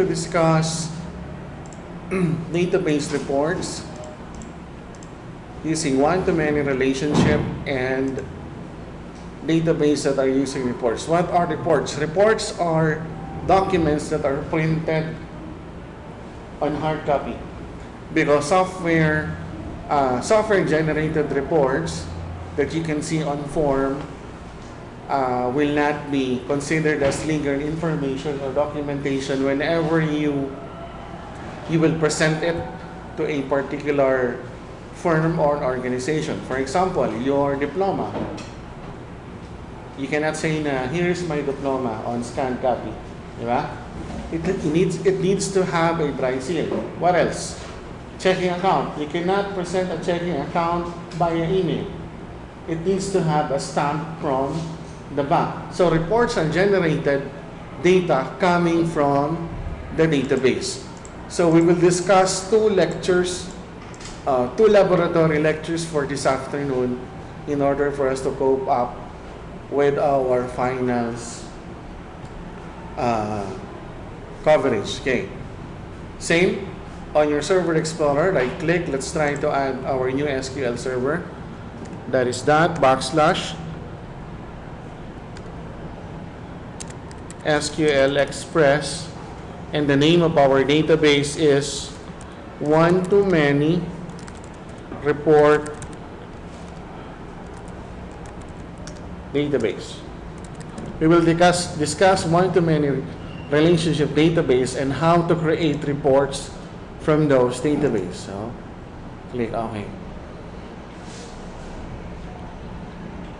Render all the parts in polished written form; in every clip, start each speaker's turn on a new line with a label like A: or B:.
A: discuss database reports using one-to-many relationship and database that are using reports. What are reports? Reports are documents that are printed on hard copy, because software-generated reports that you can see on form will not be considered as legal information or documentation whenever you will present it to a particular firm or organization. For example, your diploma. You cannot say na, here's my diploma on scanned copy. Diba? It needs to have a dry seal. What else? Checking account. You cannot present a checking account via email. It needs to have a stamp from the bank. So reports are generated data coming from the database. So we will discuss two laboratory lectures for this afternoon in order for us to cope up with our finals coverage. Okay. Same on your Server Explorer. Right click. Let's try to add our new SQL server. That is /SQL Express, and the name of our database is one-to-many report database. We will discuss one-to-many relationship database and how to create reports from those databases. So, click OK.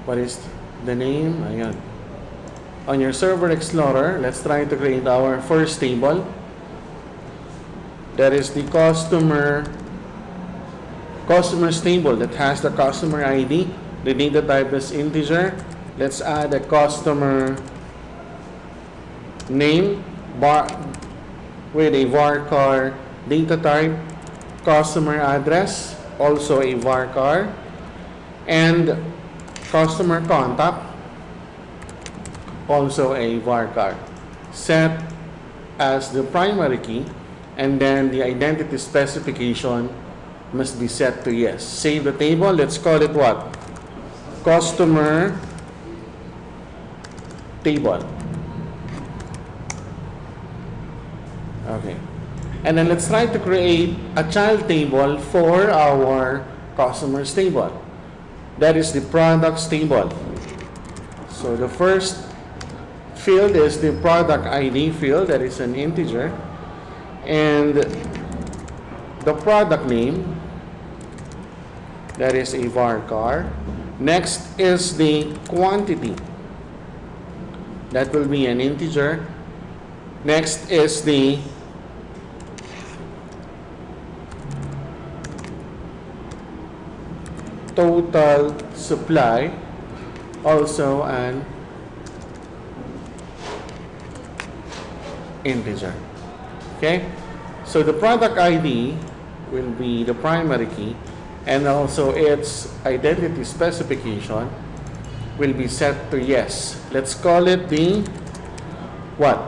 A: What is the name? Ayan. On your Server Explorer, let's try to create our first table. That is the customer's table that has the customer ID. The data type is integer. Let's add a customer name with a varchar data type, customer address, also a varchar, and customer contact, also a varchar, set as the primary key, and then the identity specification must be set to yes. Save the table. Let's call it what? Customer table. Okay. And then let's try to create a child table for our customers table. That is the products table. So the first field is the product ID field, that is an integer, and the product name, that is a varchar. Next is the quantity, that will be an integer. Next is the total supply, also an integer. Okay, so the product ID will be the primary key, and also its identity specification will be set to yes. Let's call it the what?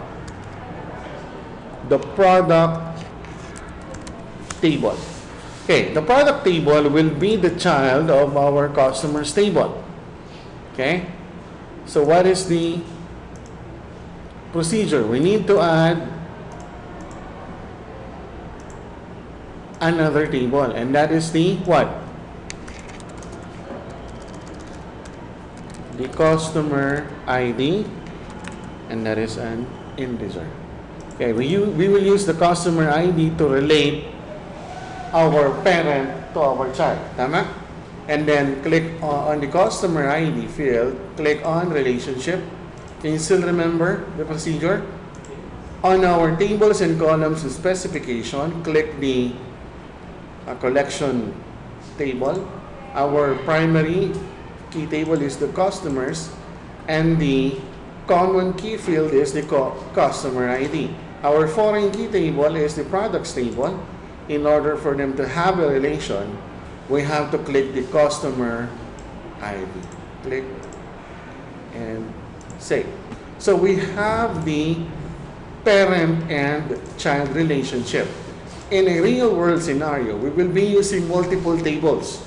A: The product table. Okay, the product table will be the child of our customers table. Okay, so what is the procedure? We need to add another table, and that is the what? The customer ID, and that is an integer. Okay, we will use the customer ID to relate our parent to our child. Tama? And then click on the customer ID field, click on relationship. Can you still remember the procedure? On our tables and columns and specification, click the collection table. Our primary key table is the customers, and the common key field is the customer ID. Our foreign key table is the products table. In order for them to have a relation, we have to click the customer ID. Click and save. So we have the parent and child relationship. In a real world scenario, we will be using multiple tables.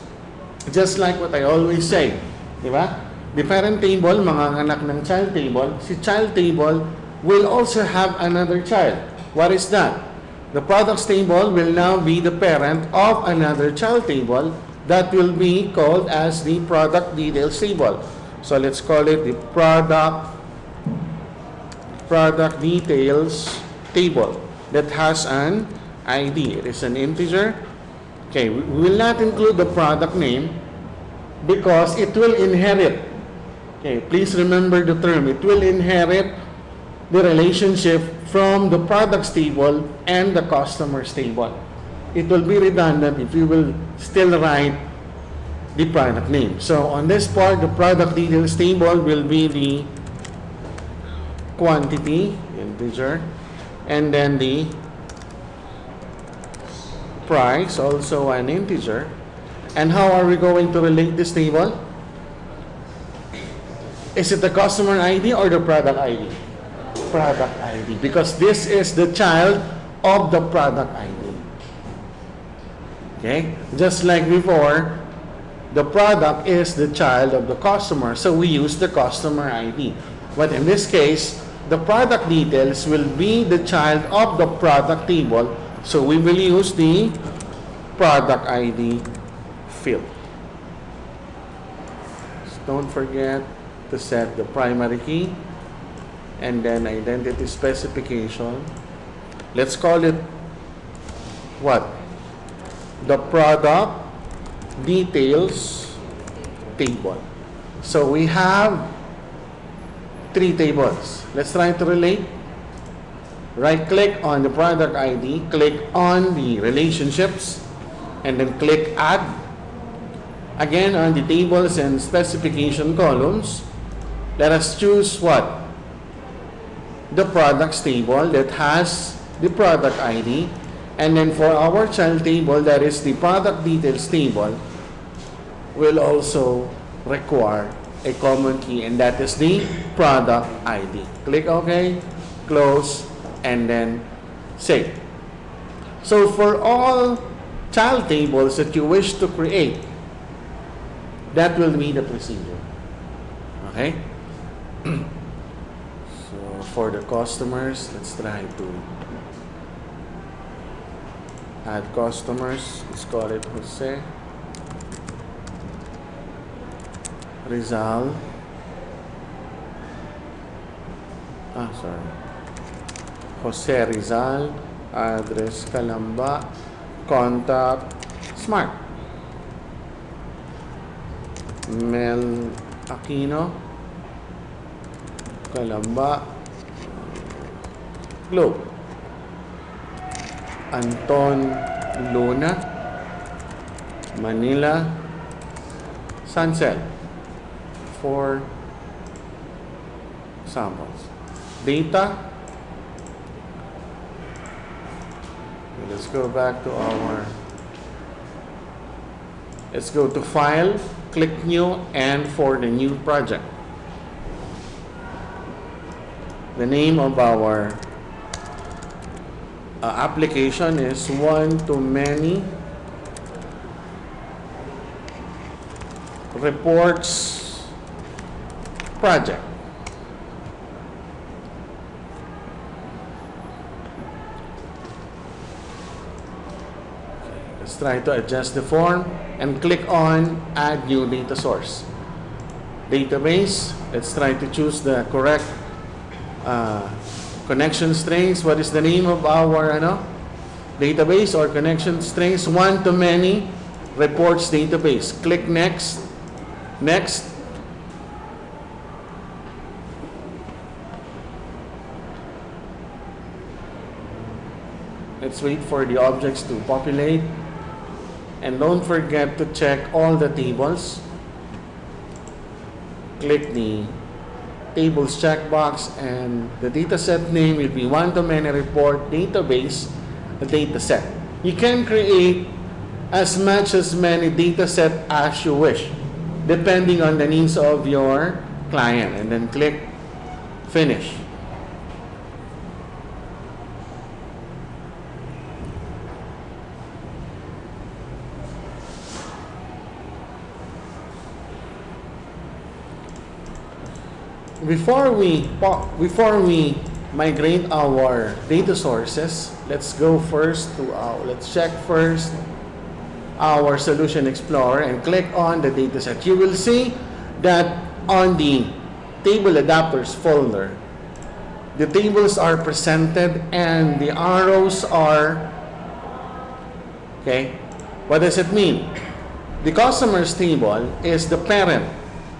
A: Just like what I always say, di ba? The parent table, manganganak ng child table. Si child table will also have another child. What is that? The products table will now be the parent of another child table that will be called as the product details table. So let's call it the product details table that has an ID. It is an integer. Okay, we will not include the product name because it will inherit. Okay, please remember the term. It will inherit the relationship from the products table and the customers table. It will be redundant if you will still write the product name. So on this part, the product details table will be the quantity, integer, and then the price, also an integer. And how are we going to relate this table? Is it the customer ID or the product ID? Product ID, because this is the child of the product ID. Okay? Just like before, the product is the child of the customer, so we use the customer ID. But in this case, the product details will be the child of the product table, so we will use the product ID field. So don't forget to set the primary key and then identity specification. Let's call it what? The product details table. So we have 3 tables. Let's try to relate. Right click on the product ID, click on the relationships, and then click add. Again, on the tables and specification columns, let us choose what? The products table that has the product ID. And then for our child table, that is the product details table, will also require a common key, and that is the product ID. Click OK, close, and then save. So for all child tables that you wish to create, that will be the procedure. Okay? So for the customers, let's try to add customers. Let's call it Jose, Rizal. Jose Rizal, address Calamba, contact Smart. Mel Aquino, Calamba, Globe. Anton Luna, Manila, Sunset. 4 samples. Data. Let's go back to let's go to File, click New, and for the new project, the name of our application is one-to-many reports project. Let's try to adjust the form and click on Add New Data Source. Database, let's try to choose the correct connection strings. What is the name of our database or connection strings? One-to-many reports database. Click Next. Next. Let's wait for the objects to populate. And don't forget to check all the tables. Click the tables checkbox, and the dataset name will be one-to-many report database dataset. You can create as much as many dataset as you wish, depending on the needs of your client, and then click Finish. before we migrate our data sources, let's go first to let's check first our Solution Explorer and click on the dataset. You will see that on the table adapters folder, the tables are presented and the arrows are, okay, what does it mean? The customers table is the parent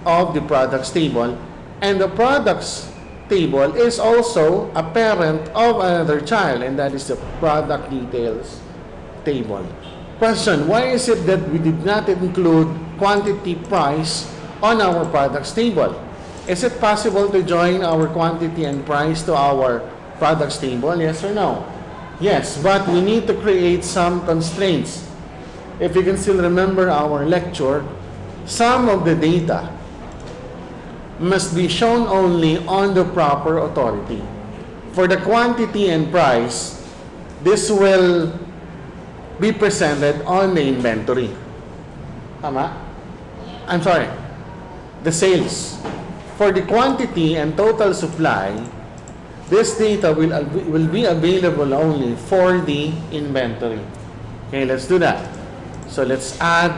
A: of the products table, and the products table is also a parent of another child, and that is the product details table. Question, why is it that we did not include quantity price on our products table? Is it possible to join our quantity and price to our products table? Yes or no? Yes, but we need to create some constraints. If you can still remember our lecture, some of the data must be shown only on the proper authority. For the quantity and price, this will be presented on the inventory. Tama? I'm sorry. The sales. For the quantity and total supply, this data will be available only for the inventory. Okay, let's do that. So let's add,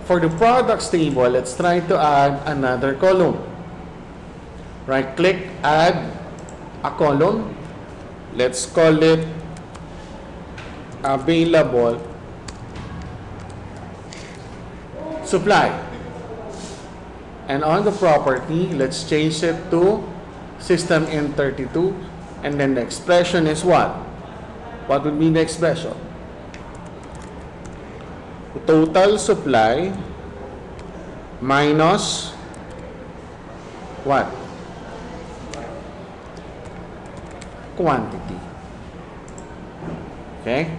A: for the products table, let's try to add another column. Right click, add a column. Let's call it available supply. And on the property, let's change it to system in 32. And then the expression is what? What would be the expression? Total supply minus what? Quantity. Okay?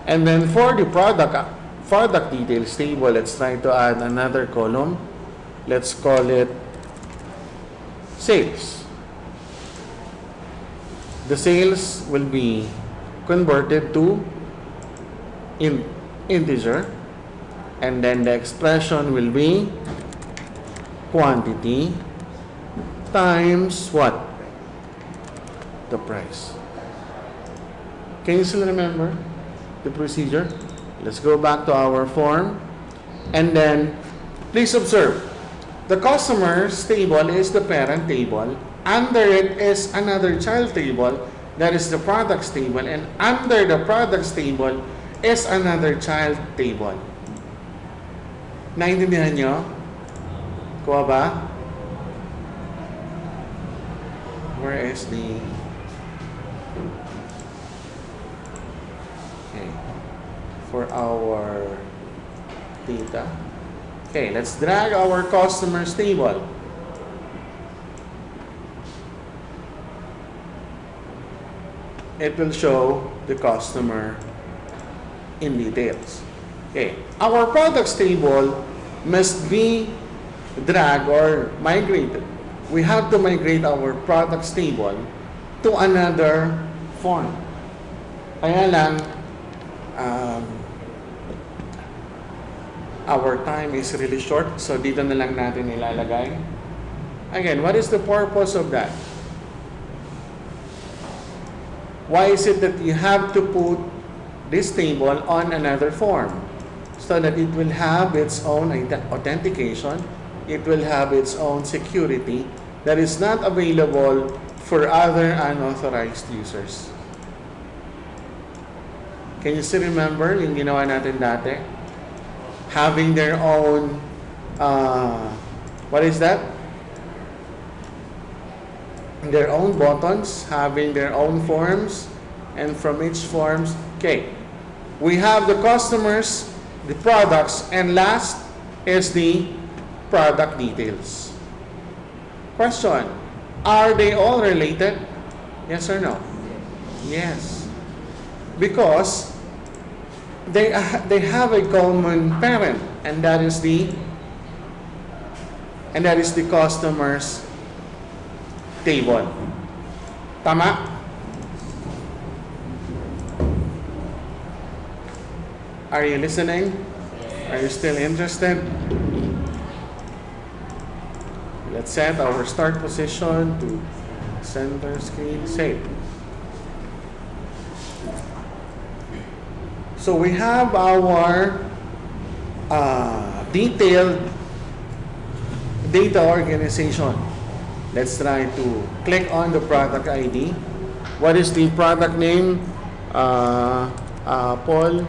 A: And then for the product details table, let's try to add another column. Let's call it sales. The sales will be converted to integer, and then the expression will be quantity times what? The price. Can you still remember the procedure? Let's go back to our form, and then please observe, the customers table is the parent table, under it is another child table, that is the products table, and under the products table is another child table. Naintindihan nyo? Kuha ba? Where is the... Okay. For our data. Okay, let's drag our customers table. It will show the customer in details. Okay, our products table must be dragged or migrated. We have to migrate our products table to another form. Kaya lang, our time is really short, so dito na lang natin ilalagay. Again, what is the purpose of that? Why is it that you have to put this table on another form? So that it will have its own authentication, it will have its own security that is not available for other unauthorized users. Can you still remember yung ginawa natin dati? Having their own, what is that? Their own buttons, having their own forms, and from each forms, okay. We have the customers, the products, and last is the product details. Question, are they all related? Yes or no? Yes. Because they have a common parent, and that is the customers table. Tama? Are you listening? Are you still interested? let's set our start position to center screen, save. So we have our detailed data organization. Let's try to click on the product ID. What is the product name? Apple.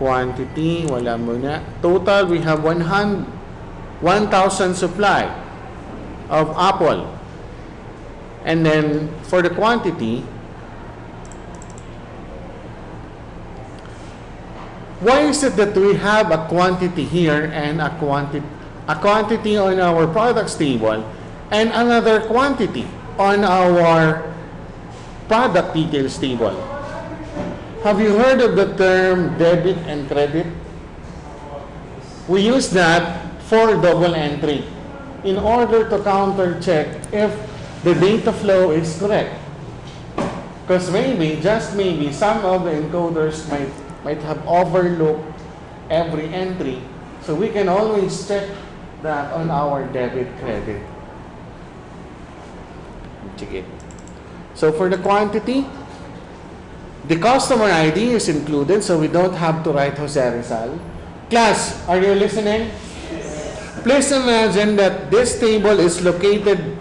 A: Quantity, wala muna. Total, we have 1,000 supply of apple. And then, for the quantity, why is it that we have a quantity here and a quantity on our products table and another quantity on our product details table? Have you heard of the term debit and credit? We use that for double entry in order to counter check if the data flow is correct. Because maybe, just maybe, some of the encoders might have overlooked every entry. So we can always check that on our debit credit. Check it. So for the quantity, the customer ID is included, so we don't have to write Jose Rizal. Class, are you listening? Yes. Please imagine that this table is located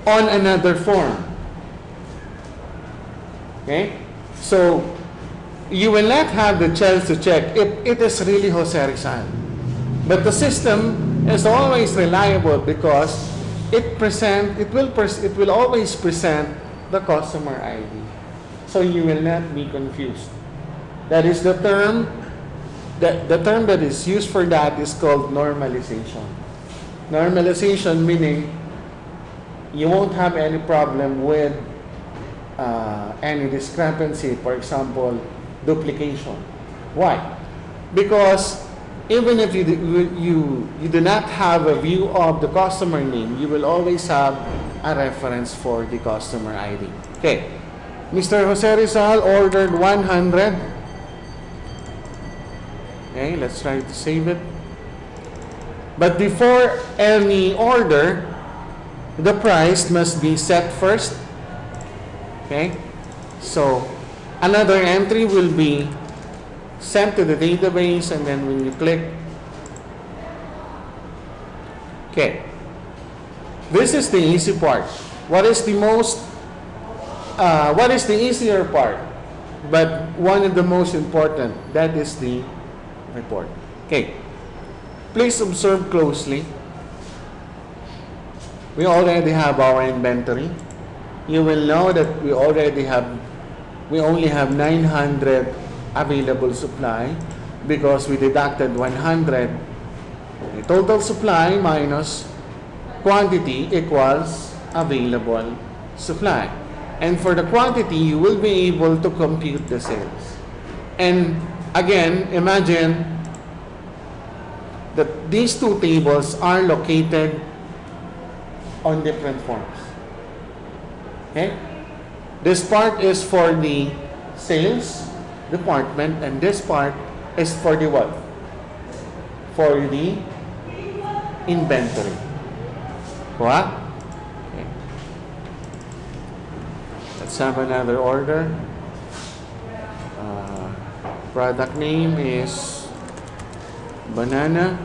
A: on another form. Okay? So, you will not have the chance to check if it is really Jose Rizal. But the system is always reliable because it will always present the customer ID. So you will not be confused. That is the term. The term that is used for that is called normalization. Normalization meaning you won't have any problem with any discrepancy. For example, duplication. Why? Because even if you do not have a view of the customer name, you will always have a reference for the customer ID. Okay. Mr. Jose Rizal ordered 100. Okay, let's try to save it. But before any order, the price must be set first. Okay, so another entry will be sent to the database, and then when you click, okay, this is the easy part. What is the easier part? But one of the most important, that is the report. Okay. Please observe closely. We already have our inventory. You will know that we only have 900 available supply because we deducted 100. The total supply minus quantity equals available supply. And for the quantity, you will be able to compute the sales. And again, imagine that these two tables are located on different forms. Okay? This part is for the sales department, and this part is for the what? For the inventory. What? Let's have another order. Product name is banana.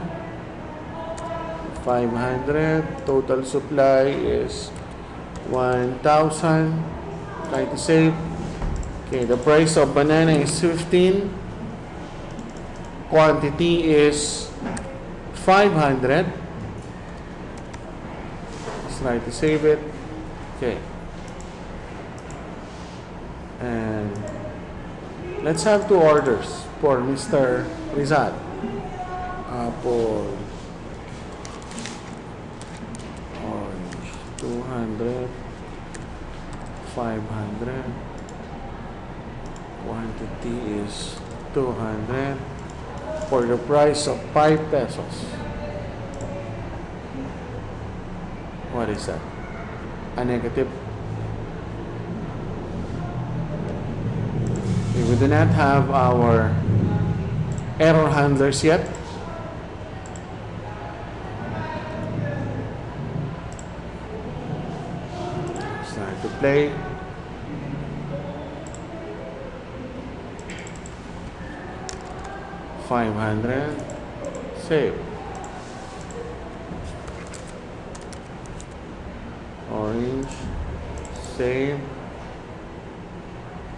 A: 500. Total supply is 1,000. Try to save. Okay, the price of banana is 15. Quantity is 500. Let's try to save it. Okay. And let's have two orders for Mr. Rizal. Apple, orange, 200, 500. Quantity is 200 for the price of 5 pesos. What is that? A negative. We do not have our error handlers yet. play. $500. Save. Orange. Save.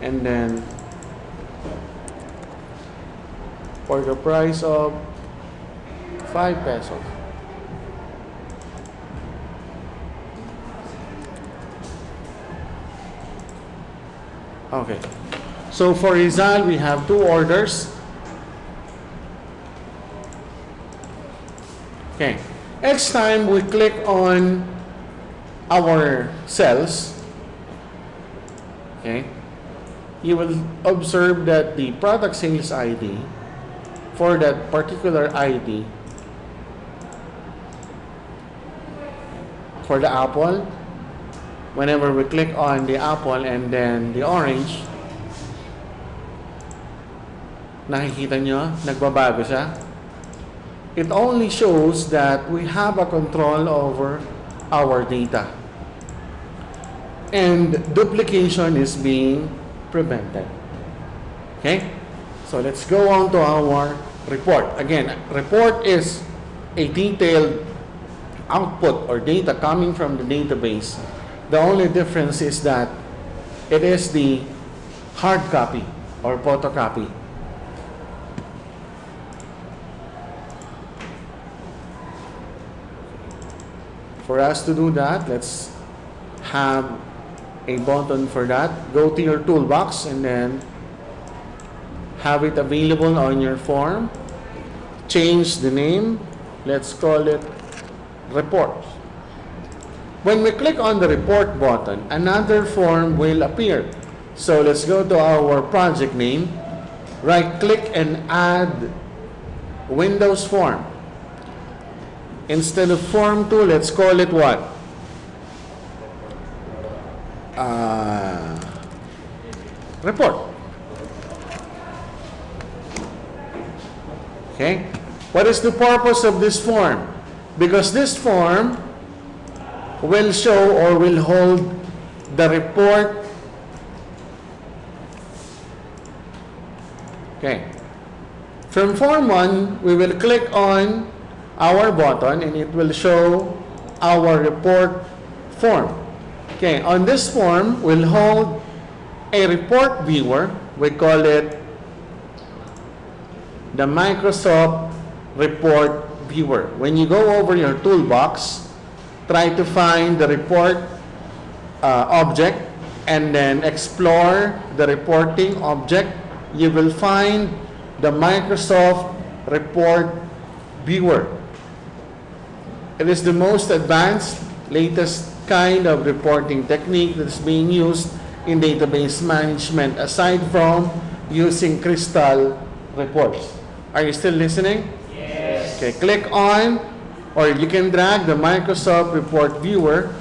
A: And then for the price of 5 pesos. Okay. So for Rizal, we have 2 orders. Okay. Each time we click on our cells, okay, you will observe that the product sales ID for that particular ID for the apple, whenever we click on the apple and then the orange, nakikita nyo, nagbabago siya. It only shows that we have a control over our data. And duplication is being prevented. Okay? So let's go on to our report. Again, report is a detailed output or data coming from the database. The only difference is that it is the hard copy or photocopy. For us to do that, let's have a button for that. Go to your toolbox and then have it available on your form. Change the name. Let's call it report. When we click on the report button, another form will appear. So let's go to our project name. Right click and add Windows form. Instead of form 2, let's call it what? Report. Okay? What is the purpose of this form? Because this form will show or will hold the report. Okay. From form 1, we will click on our button and it will show our report form. Okay, on this form, we'll hold a report viewer. We call it the Microsoft Report Viewer. When you go over your toolbox, try to find the report object and then explore the reporting object. You will find the Microsoft Report Viewer. It is the most advanced, latest kind of reporting technique that's being used in database management aside from using crystal reports. Are you still listening?
B: Yes.
A: Okay, click on or you can drag the Microsoft Report Viewer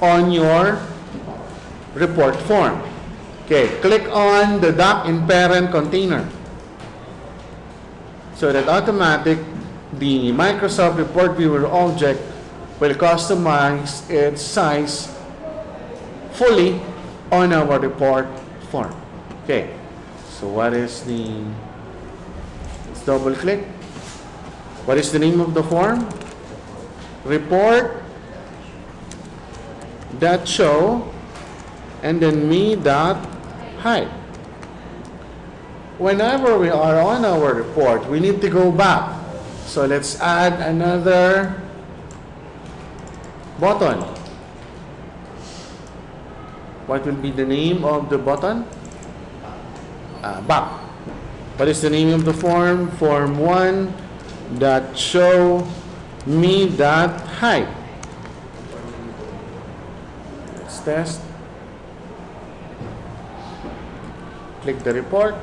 A: on your report form. Okay, click on the doc in parent container so that the Microsoft Report Viewer object will customize its size fully on our report form. Okay, so let's double click. What is the name of the form? Report that show and then me.height. Whenever we are on our report, we need to go back. So let's add another button. What will be the name of the button? Back. What is the name of the form? Form 1 that show me.height. Let's test. Click the report.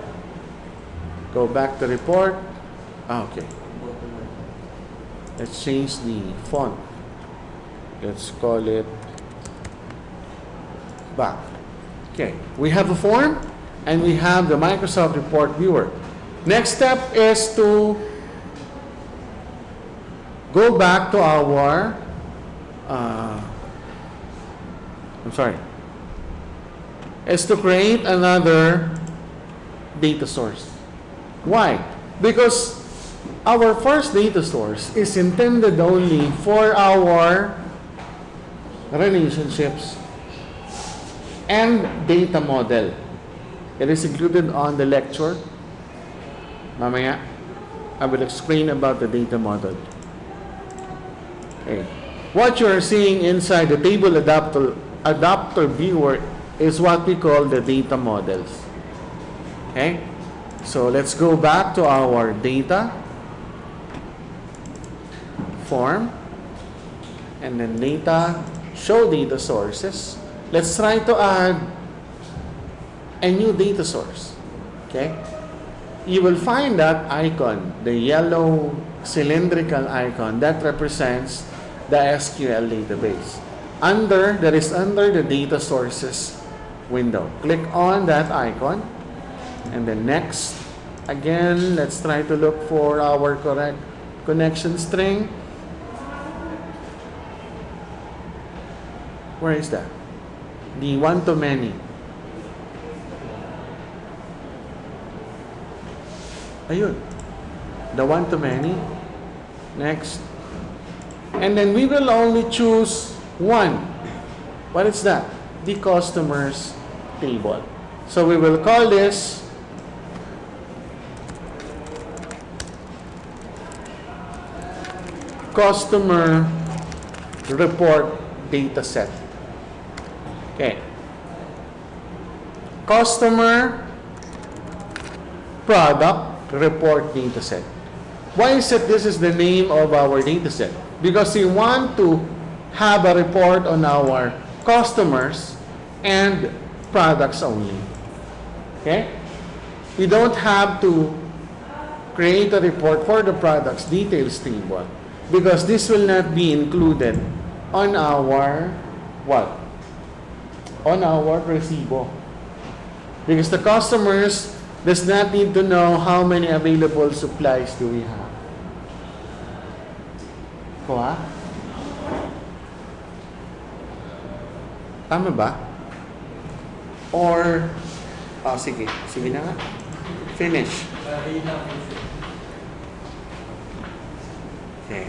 A: Go back to report. Okay. Let's change the font. Let's call it back. Okay. We have a form and we have the Microsoft Report Viewer. Next step is to go back to our is to create another data source. Why? Because our first data source is intended only for our relationships and data model. It is included on the lecture. Mamaya, I will explain about the data model. Okay. What you are seeing inside the table adapter viewer is what we call the data models. Okay? So let's go back to our data form and then data, show data sources. Let's try to add a new data source. Okay? You will find that icon, the yellow cylindrical icon that represents the SQL database. That is under the data sources window. Click on that icon and then next. Again, let's try to look for our correct connection string. Where is that? The one-to-many. Ayun. The one-to-many. Next. And then we will only choose one. What is that? The customers table. So we will call this customer report data set. Okay. Customer product report data set. Why is it this is the name of our data set? Because we want to have a report on our customers and products only. Okay? We don't have to create a report for the products details table because this will not be included on our what? On our recibo. Because the customers does not need to know how many available supplies do we have. Kuha? Tama ba? Or, sige. Sige na nga. Finish. Okay.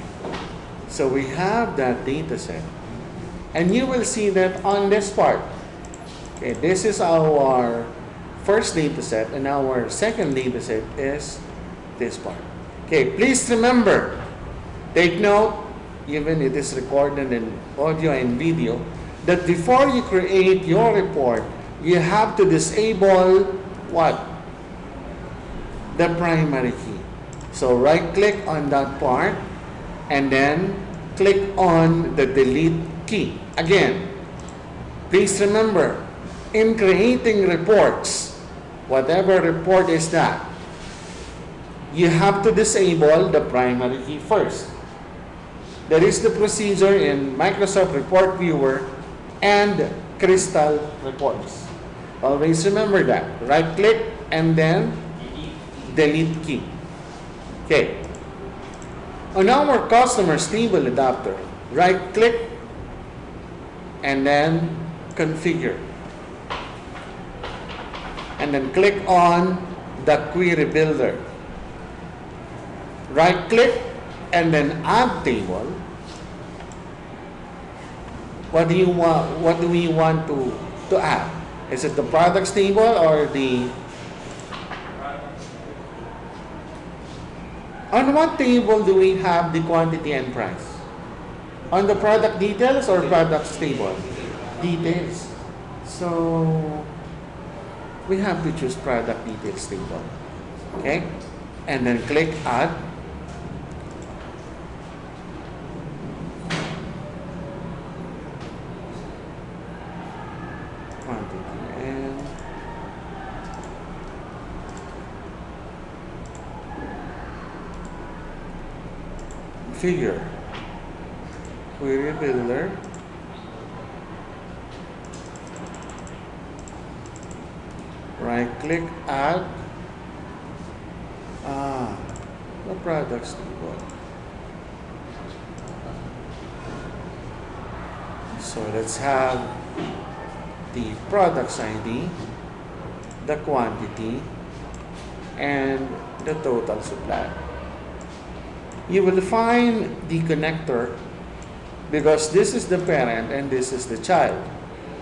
A: So we have that data set. And you will see that on this part. Okay, this is our first data set, and our second data set is this part. Okay, please remember, take note, even it is recorded in audio and video, that before you create your report, you have to disable what? The primary key. So right-click on that part, and then click on the delete key. Again, please remember, in creating reports, whatever report is that, you have to disable the primary key first. That is the procedure in Microsoft Report Viewer and Crystal Reports. Always remember that. Right-click and then delete key. Okay. On our customers table adapter, right-click and then configure. And then click on the query builder. Right-click and then add table. What do we want to add? Is it the products table or the... On what table do we have the quantity and price? On the product details or products table? Details. So we have to choose product details table. Okay? And then click add. Quantity and figure. Query builder. Right-click, add. The products table. So let's have the product's ID, the quantity, and the total supply. You will find the connector because this is the parent and this is the child.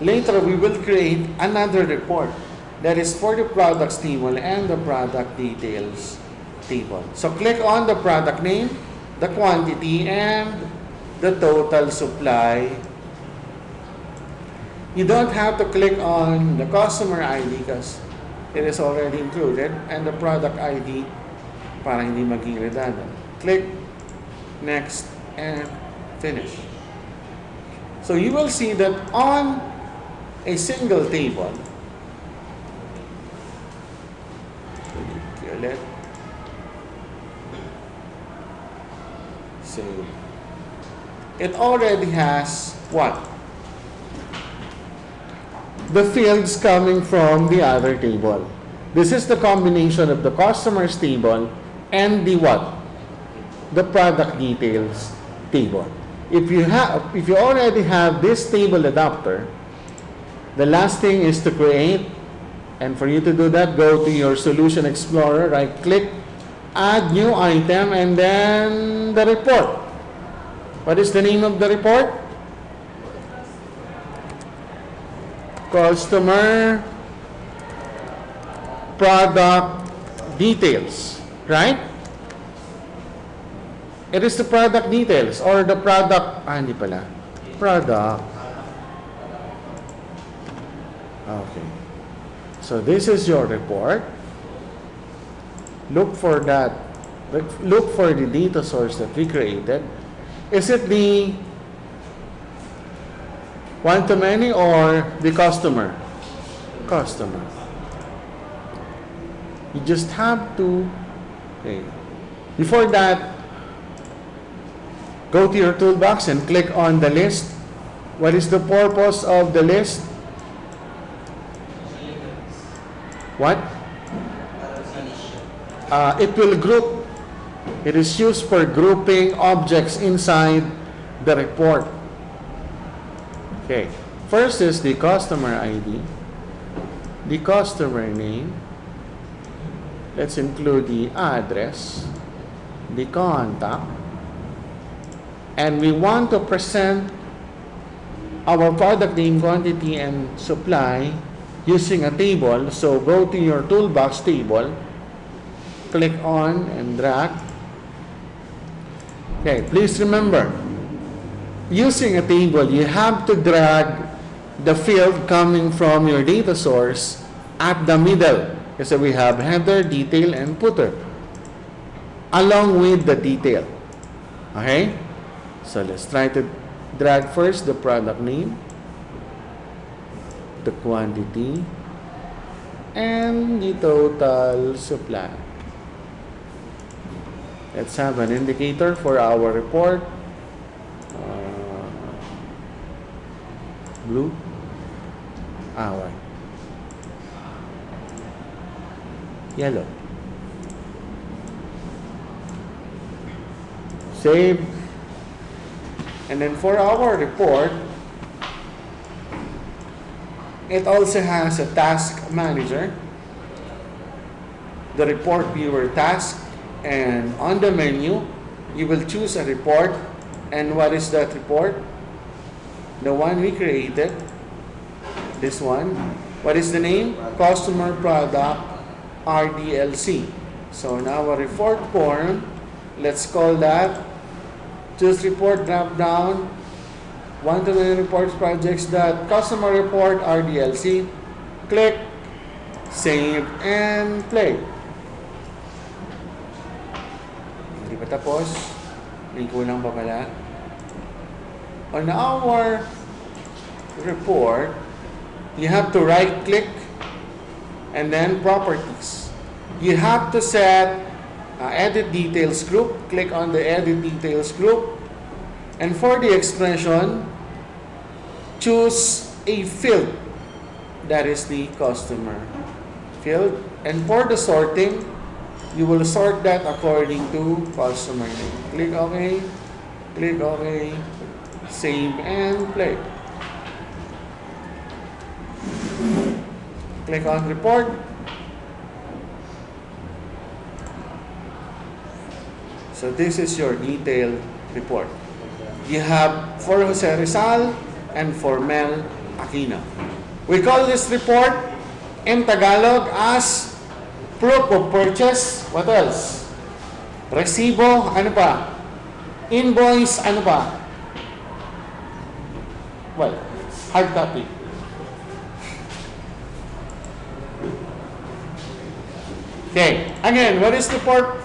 A: Later, we will create another report that is for the products table and the product details table. So click on the product name, the quantity, and the total supply. You don't have to click on the customer ID because it is already included, and the product ID para hindi maging redundant. Click next and finish. So you will see that on a single table, save. It already has what? The fields coming from the other table. This is the combination of the customers table and the what? The product details table. If you already have this table adapter, the last thing is to create, and for you to do that, go to your Solution Explorer, right click, add new item, and then the report. What is the name of the report? Customer product details, right? It is the product details or the product, hindi pala. Product. Okay. So this is your report. Look for that. Look for the data source that we created. Is it the one-to-many or the customer? Customer. You just have to, okay. Before that, go to your toolbox and click on the list. What is the purpose of the list? What? It will group. It is used for grouping objects inside the report. Okay. First is the customer ID, the customer name. Let's include the address, the contact, and we want to present our product name, quantity, and supply using a table. So go to your toolbox table, click on and drag. Okay, please remember, using a table, you have to drag the field coming from your data source at the middle. Kasi we have header, detail, and footer along with the detail. Okay? So let's try to drag first the product name, the quantity, and the total supply. Let's have an indicator for our report. Blue. White. Yellow. Save. And then for our report, it also has a task manager, the report viewer task, and on the menu, you will choose a report. And what is that report? The one we created. This one. What is the name? Customer Product RDLC. So in our report form, let's call that choose report drop down one-to-many reports projects that customer report RDLC. Click, save, and play. Hindi pa tapos. May kulang pa pala. On our report, you have to right click and then properties. You have to set edit details group. Click on the edit details group, and for the expression, choose a field that is the customer field, and for the sorting, you will sort that according to customer name. Click OK, click OK, save, and play. Click on report. So this is your detailed report. You have for Jose Rizal and for Mel Aquino. We call this report in Tagalog as proof of purchase. What else? Resibo, ano pa? Invoice, ano pa? Well, hard copy. Okay, again, what is report?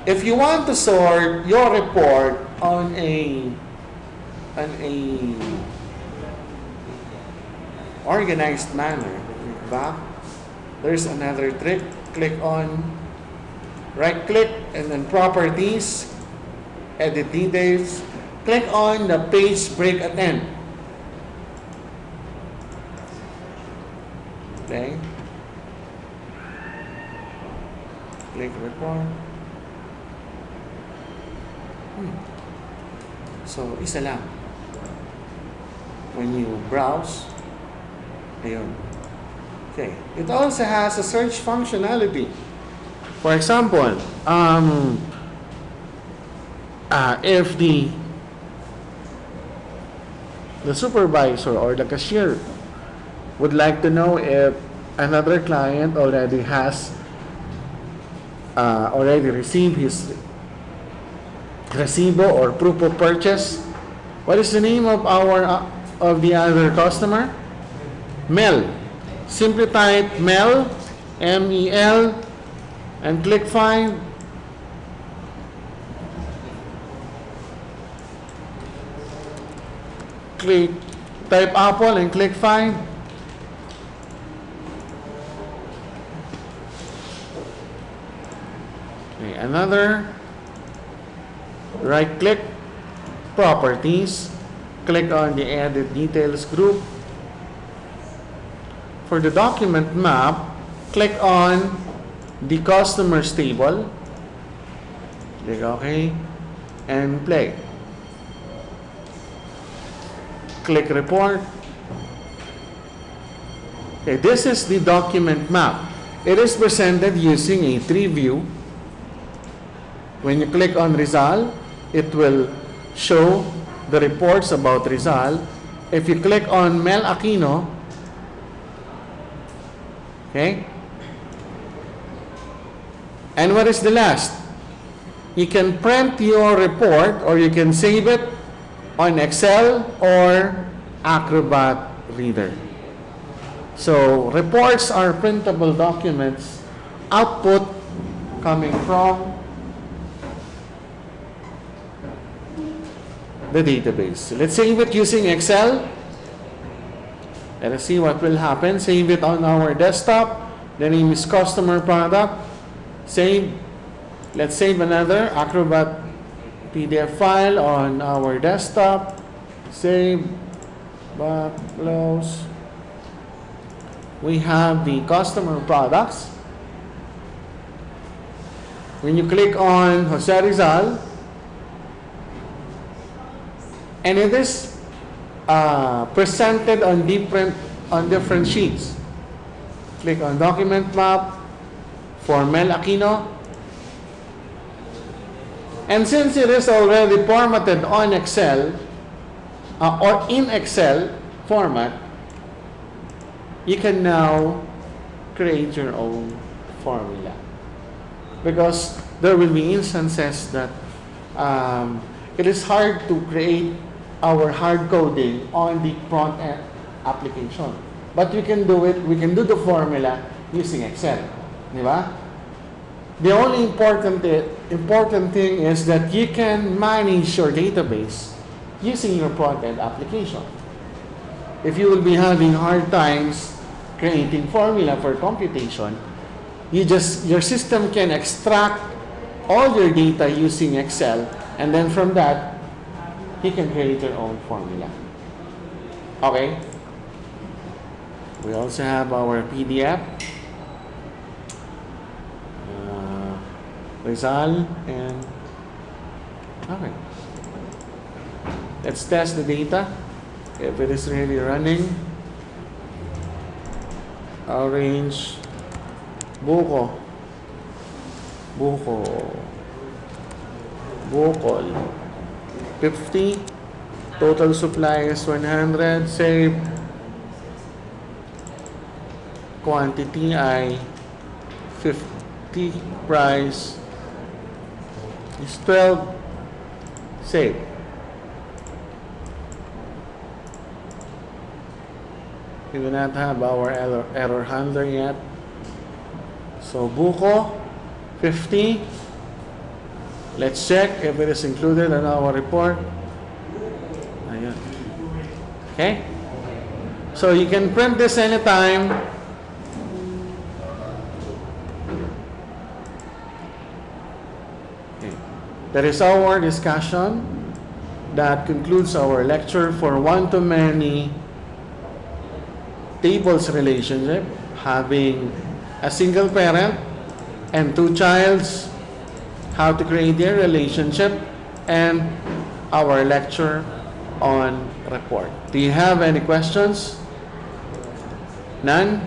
A: If you want to sort your report on a organized manner, back, there's another trick. Click on, right click, and then properties, edit details. Click on the page break at end. Okay. Click report. So, isa lang. When you browse, ayun. Okay. It also has a search functionality. For example, if the supervisor or the cashier would like to know if another client already has already received his resibo or proof of purchase. What is the name of of the other customer? Mel. Simply type Mel, M-E-L, and click find. Type Apple and click find. Okay, another. Right click, properties, click on the edit details group. For the document map, click on the customers table. Click OK and play. Click report. Okay, this is the document map. It is presented using a tree view. When you click on Rizal, it will show the reports about Rizal. If you click on Mel Aquino, okay, and what is the last? You can print your report or you can save it on Excel or Acrobat Reader. So reports are printable documents, output coming from the database. Let's save it using Excel. Let us see what will happen. Save it on our desktop. The name is customer product. Save. Let's save another Acrobat PDF file on our desktop. Save. Back. Close. We have the customer products. When you click on Jose Rizal, and it is presented on different sheets. Click on document map for Mel Aquino. And since it is already formatted on Excel or in Excel format, you can now create your own formula. Because there will be instances that it is hard to create our hard coding on the front end application. But we can do it, we can do the formula using Excel. Di ba? The only important thing is that you can manage your database using your front end application. If you will be having hard times creating formula for computation, your system can extract all your data using Excel, and then from that, you can create your own formula. Okay? We also have our PDF, Rizal, and okay. Let's test the data if it is really running. Orange. Buko. Buko. Bukol. 50. Total supply is 100. Save. Quantity ay 50. Price is 12. Save. We do not have our error handler yet. So, buko, 50. Let's check if it is included in our report. Ayan. Okay? So, you can print this anytime. Okay. That is our discussion. That concludes our lecture for one-to-many tables relationship, having a single parent and two childs, how to create their relationship, and our lecture on report. Do you have any questions? None?